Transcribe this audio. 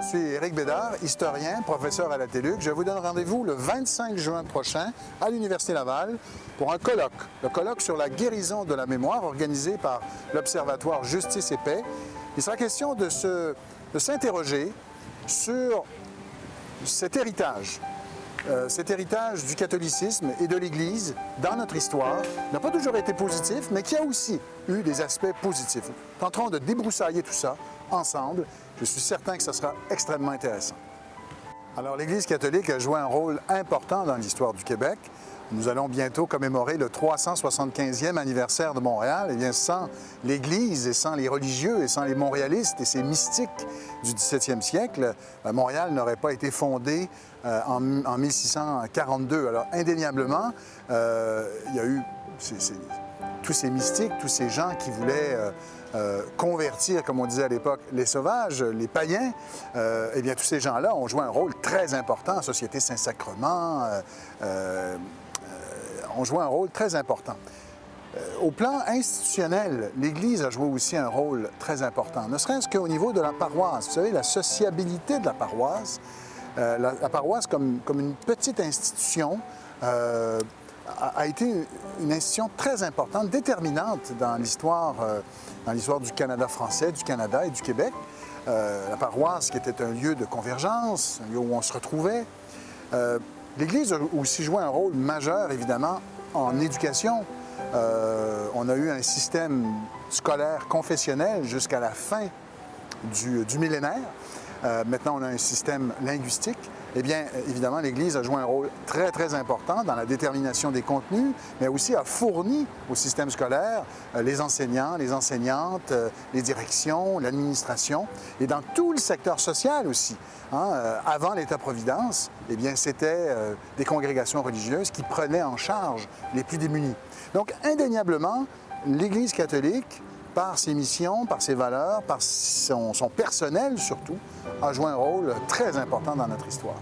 Je suis Éric Bédard, historien, professeur à la TÉLUQ. Je vous donne rendez-vous le 25 juin prochain à l'Université Laval pour un colloque. Le colloque sur la guérison de la mémoire organisé par l'Observatoire Justice et Paix. Il sera question de s'interroger sur cet héritage du catholicisme et de l'Église dans notre histoire n'a pas toujours été positif, mais qui a aussi eu des aspects positifs. Tenterons de débroussailler tout ça ensemble. Je suis certain que ça sera extrêmement intéressant. Alors, l'Église catholique a joué un rôle important dans l'histoire du Québec. Nous allons bientôt commémorer le 375e anniversaire de Montréal. Eh bien, sans l'Église et sans les religieux et sans les montréalistes et ces mystiques du 17e siècle, Montréal n'aurait pas été fondé en 1642. Alors, indéniablement, il y a eu tous ces mystiques, tous ces gens qui voulaient convertir, comme on disait à l'époque, les sauvages, les païens. Eh bien, tous ces gens-là ont joué un rôle très important. Société Saint-Sacrement ont joué un rôle très important. Au plan institutionnel, l'Église a joué aussi un rôle très important, ne serait-ce qu'au niveau de la paroisse. Vous savez, la sociabilité de la paroisse, la paroisse comme une petite institution, a été une institution très importante, déterminante dans l'histoire du Canada français, du Canada et du Québec. La paroisse qui était un lieu de convergence, un lieu où on se retrouvait. L'Église a aussi joué un rôle majeur, évidemment, en éducation. On a eu un système scolaire confessionnel jusqu'à la fin du millénaire. Maintenant, on a un système linguistique. Eh bien, évidemment, l'Église a joué un rôle très, très important dans la détermination des contenus, mais aussi a fourni au système scolaire les enseignants, les enseignantes, les directions, l'administration, et dans tout le secteur social aussi. Avant l'État-providence, eh bien, c'était des congrégations religieuses qui prenaient en charge les plus démunis. Donc, indéniablement, l'Église catholique, par ses missions, par ses valeurs, par son personnel surtout, a joué un rôle très important dans notre histoire.